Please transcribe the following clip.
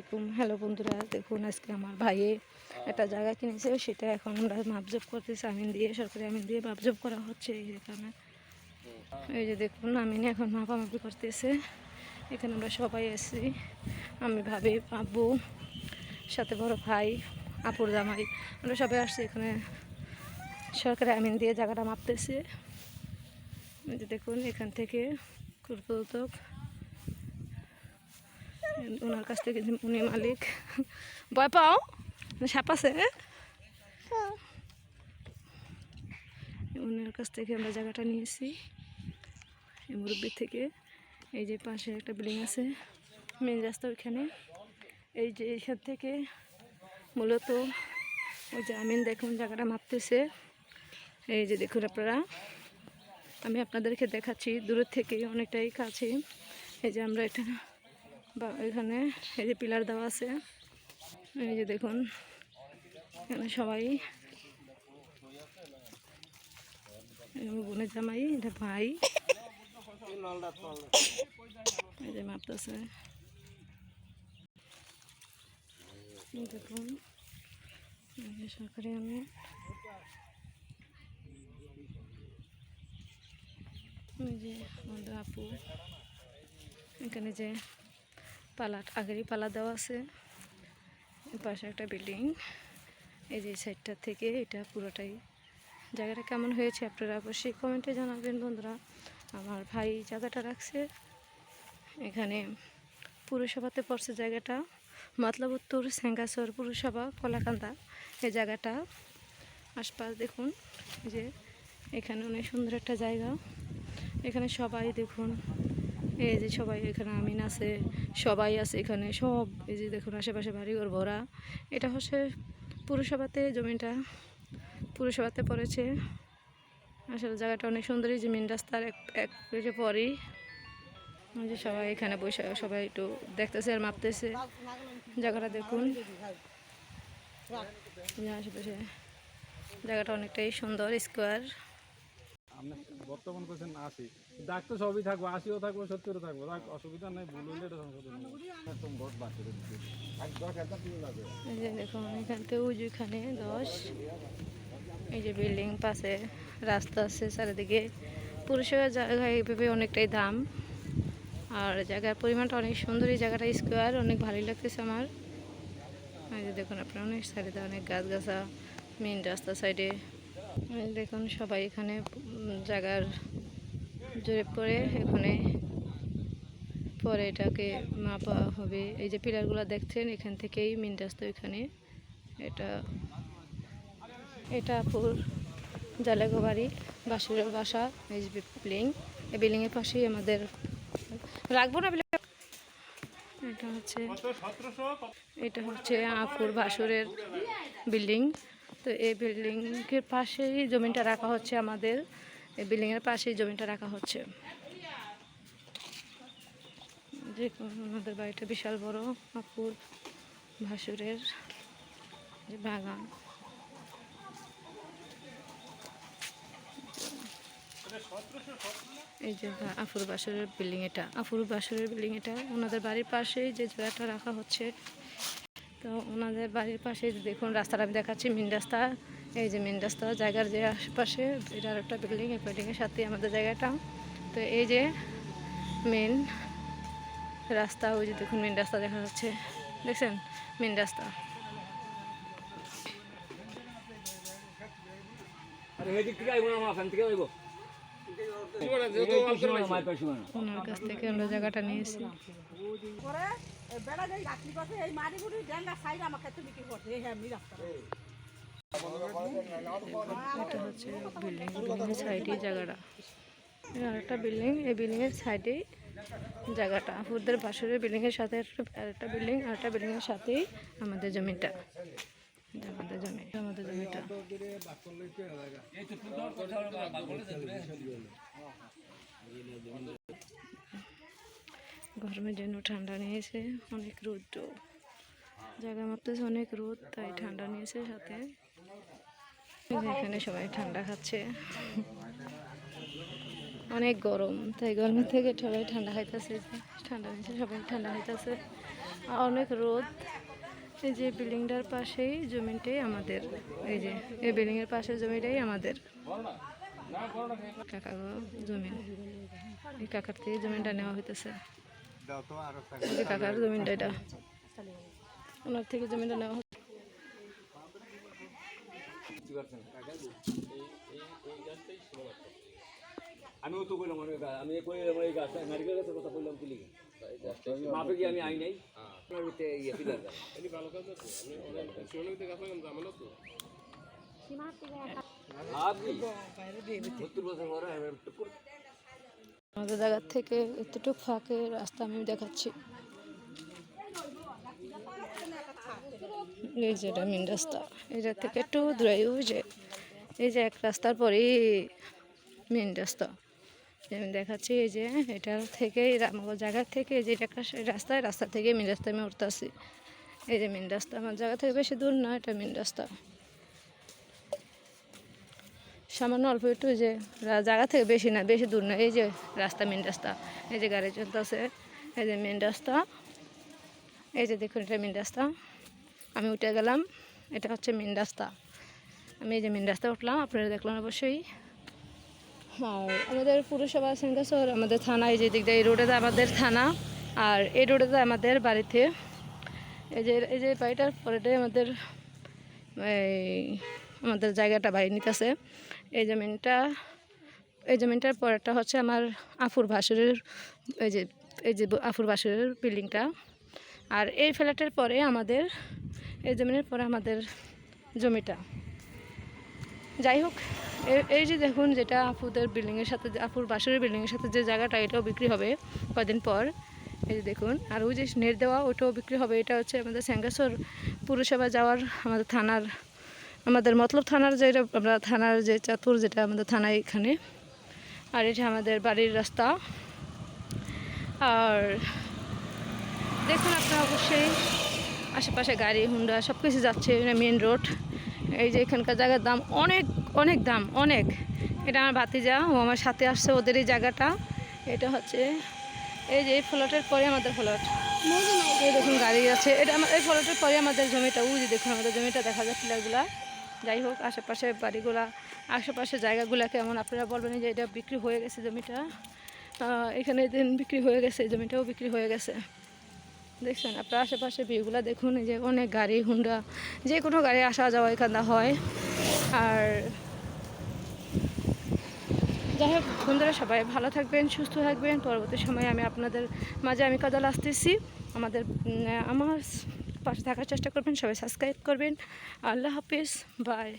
আলাইকুম। হ্যালো বন্ধুরা, দেখুন আজকে আমার ভাইয়ে একটা জায়গা কিনেছে, সেটা এখন আমরা মাপজোপ করতেছি। আমিন দিয়ে, সরকারি আমিন দিয়ে মাপজোপ করা হচ্ছে। এখানে এই যে দেখুন, আমিন এখন মাপামাপি করতেছে। এখানে আমরা সবাই আছি, আমি ভাবি, আব্বু, সাথে বড় ভাই, আপুর জামাই, আমরা সবাই আসছি। এখানে সরকারি আমিন দিয়ে জায়গাটা মাপতেছে। এই যে দেখুন, এখান থেকে কুরকুতক ওনার কাছ থেকে, উনি মালিক। ভয় পাও? সাপ আছে? ওনার কাছ থেকে আমরা জায়গাটা নিয়েছি, এই মুরব্বির থেকে। এই যে পাশে একটা বিল্ডিং আছে, মেন রাস্তা ওইখানে। এই যে এইখান থেকে মূলত ওই যে আমিন দেখুন জায়গাটা মাপতেছে। এই যে দেখুন আপনারা, আমি আপনাদেরকে দেখাচ্ছি দূরের থেকে, অনেকটাই কাছে। এই যে আমরা এটা বা এখানে এই যে পিলার দেওয়া আছে। এই যে দেখুন, এখানে সবাই, বোনের জামাই, এটা ভাই, এই যে মাপতেছে। দেখুন সরকারি আমি এই যে আমাদের আপু, এখানে যে পালা, আগেরই পালা দেওয়া আছে। পাশে একটা বিল্ডিং। এই যে সাইডটা থেকে এটা পুরোটাই। জায়গাটা কেমন হয়েছে আপনারা অবশ্যই কমেন্টে জানাবেন বন্ধুরা। আমার ভাই জায়গাটা রাখছে, এখানে পুরসভাতে পড়ছে জায়গাটা, মতলব উত্তর সেঙ্গাসর পুরসভা, কলাকান্দা। এই জায়গাটা আশপাশ দেখুন, যে এখানে অনেক সুন্দর একটা জায়গা। এখানে সবাই দেখুন, এই যে সবাই, এখানে আমিন আছে, সবাই আছে এখানে সব। এই যে দেখুন আশেপাশে বাড়িঘর ভরা। এটা হচ্ছে পুরসভাতে, জমিটা পুরসভাতে পড়েছে। আসলে জায়গাটা অনেক সুন্দরই, যে মেন রাস্তার এক পেজে পরেই। ওই যে সবাই এখানে বসে সবাই একটু দেখতেছে আর মাপতেছে জায়গাটা। দেখুন আশেপাশে জায়গাটা অনেকটাই সুন্দর, স্কোয়ার। বর্তমান করছেন 80, ডাক্তার সবই থাকবো, 80ও থাকবো, 70ও থাকবো, অসুবিধা নেই। ভুল হইলে এটা সংশোধন এই যে দেখুন, এখান থেকে ওইখানে 10। এই যে বিল্ডিং, পাশে রাস্তা আছে চারিদিকে। পুরসভার জায়গা এইভাবে অনেকটাই দাম, আর জায়গার পরিমাণটা অনেক সুন্দর। এই জায়গাটা স্কোয়ার, অনেক ভালোই লাগতেছে আমার। এই যে দেখুন আপনারা, অনেক সাইডে অনেক গাছ গাছা, মেন রাস্তা সাইডে। দেখুন সবাই এখানে জায়গার জরিপ করে এখানে পরে এটাকে মাপা হবে। এই যে পিলারগুলো দেখছেন, এখান থেকেই মেন রাস্তা ওইখানে। এটা আপুর জালেগো বাড়ি, বাসুরের বাসা। এই যে বিল্ডিং, এই বিল্ডিংয়ের পাশেই আমাদের, রাখবো না। এটা হচ্ছে আপুর বাসুরের বিল্ডিং। তো এই বিল্ডিংয়ের পাশেই জমিটা রাখা হচ্ছে আমাদের, এই বিল্ডিংয়ের পাশেই জমিটা রাখা হচ্ছে। যে আমাদের বাড়িটা বিশাল বড়, আপুর ভাসুরের যে বাগান। এই যে আফুর বাসুরের বিল্ডিং, এটা আফুর বাসুরের বিল্ডিং। এটা ওনাদের বাড়ির পাশেই যে জায়গাটা রাখা হচ্ছে। তো ওনাদের বাড়ির পাশে দেখুন রাস্তাটা আমি দেখাচ্ছি, মেন রাস্তা। এই যে মেন রাস্তা, জায়গার যে আশেপাশে এটার একটা বিল্ডিং, এই বিল্ডিংয়ের সাথে আমাদের জায়গাটা। তো এই যে মেন রাস্তা, ওই যে দেখুন মেন রাস্তা দেখা যাচ্ছে, দেখছেন মেন রাস্তা। ওনার কাছ থেকে আমরা জায়গাটা নিয়েছি। এটা হচ্ছে বিল্ডিং, বিল্ডিংয়ের সাইডেই জায়গাটা। আর একটা বিল্ডিং, এই বিল্ডিংয়ের সাইডেই জায়গাটা। আপুদের বাসুরের বিল্ডিংয়ের সাথে একটা বিল্ডিং, আর একটা বিল্ডিংয়ের সাথেই আমাদের জমিটা। আমাদের জমি, আমাদের জমিটা। গরমের জন্য ঠান্ডা নিয়েছে, অনেক রোদ, জায়গা মাপতেছে অনেক রোদ, তাই ঠান্ডা নিয়েছে সাথে। এখানে সবাই ঠান্ডা খাচ্ছে, অনেক গরম, তাই গরমের থেকে সবাই ঠান্ডা খাইতেছে। ঠান্ডা নিয়েছে, সবাই ঠান্ডা খাইতেছে। অনেক রোদ। এই যে বিল্ডিংটার পাশেই জমিটাই আমাদের, এই যে এই বিল্ডিংয়ের পাশের জমিটাই আমাদের কাকা জমি। এই কাকার থেকে জমিটা নেওয়া হইতেছে, এই যে কাকার জমিটা, এটা ওনার থেকে জমিটা নেওয়া হচ্ছে। আমিও তো বললাম আমি কইলাম এই গাছ নারকেল গাছের কথা বললাম কি লিখে মাপে কি আমি আই নাই ইয়ে পিলার আমাদের জায়গা থেকে এতটুকু ফাঁকে রাস্তা আমি দেখাচ্ছি। এই যে এটা মেন রাস্তা, এটা থেকে একটু দূরে ওই যে এই যে এক রাস্তার পরেই মেন রাস্তা আমি দেখাচ্ছি। এই যে এটা থেকে আমার জায়গা থেকে এই যে এটা একটা রাস্তা, রাস্তা থেকে মেন রাস্তায় আমি উঠতে আসি। এই যে মেন রাস্তা আমার জায়গা থেকে বেশি দূর না, এটা মেন রাস্তা সামান্য অল্প একটু, যে জায়গা থেকে বেশি না, বেশি দূর না। এই যে রাস্তা মেন রাস্তা, এই যে গাড়ি চলতেছে, এই যে মেন রাস্তা, এই যে দেখুন এটা মেন রাস্তা। আমি উঠে গেলাম, এটা হচ্ছে মেন রাস্তা। আমি এই যে মেন রাস্তা উঠলাম, আপনারা দেখলাম অবশ্যই। আর আমাদের পুরসভা সেনগাছড় আমাদের থানা, এই যে দিক দিয়ে এই রোডেতে আমাদের থানা, আর এই রোডেতে আমাদের বাড়িতে এই যে বাড়িটার পরেটাই আমাদের আমাদের জায়গাটা বাড়ি নিতেছে। এই জমিনটার পরেরটা হচ্ছে আমার আফুর ভাসুরের, এই যে আফুর ভাসুরের বিল্ডিংটা। আর এই ফ্ল্যাটের পরে আমাদের এই জমিনের পরে আমাদের জমিটা। যাই হোক, এই যে দেখুন যেটা আফুদের বিল্ডিংয়ের সাথে, আফুর বাসুরের বিল্ডিংয়ের সাথে যে জায়গাটা, এটাও বিক্রি হবে কয়েকদিন পর। এই যে দেখুন, আর ওই যে নেট দেওয়া ওটাও বিক্রি হবে। এটা হচ্ছে আমাদের সেনগাছড় পুরসভা যাওয়ার আমাদের থানার, আমাদের মতলব থানার যে আমরা থানার যে চাতুর, যেটা আমাদের থানায় এখানে। আর এটা আমাদের বাড়ির রাস্তা। আর দেখুন আপনারা অবশ্যই আশেপাশে গাড়ি হুন্ডা সব কিছু যাচ্ছে, এটা মেন রোড। এই যে এখানকার জায়গার দাম অনেক অনেক দাম অনেক। এটা আমার ভাতিজা, ও আমার সাথে আসছে, ওদের এই জায়গাটা। এটা হচ্ছে এই যে এই ফ্লটের পরে আমাদের ফ্লট, এই দেখুন গাড়ি আছে। এটা আমার এই ফ্লটের পরে আমাদের জমিটা, ওই যে দেখুন আমাদের জমিটা দেখা যায় পিলারগুলা। যাই হোক, আশেপাশে বাড়িগুলা, আশেপাশে জায়গাগুলা কেমন আপনারা বলবেন। যে এটা বিক্রি হয়ে গেছে জমিটা, এখানে দিন বিক্রি হয়ে গেছে, জমিটাও বিক্রি হয়ে গেছে। দেখছেন আপনার আশেপাশে ভিউগুলো দেখুন, এই যে অনেক গাড়ি হুন্ডা, যে কোনো গাড়ি আসা যাওয়া এখানে হয়। আর যাই হোক বন্ধুরা, সবাই ভালো থাকবেন, সুস্থ থাকবেন। পরবর্তী সময়ে আমি আপনাদের মাঝে আমি কাজল আসতেছি। আমার পাশে থাকার চেষ্টা করবেন, সবাই সাবস্ক্রাইব করবেন। আল্লাহ হাফিজ, বাই।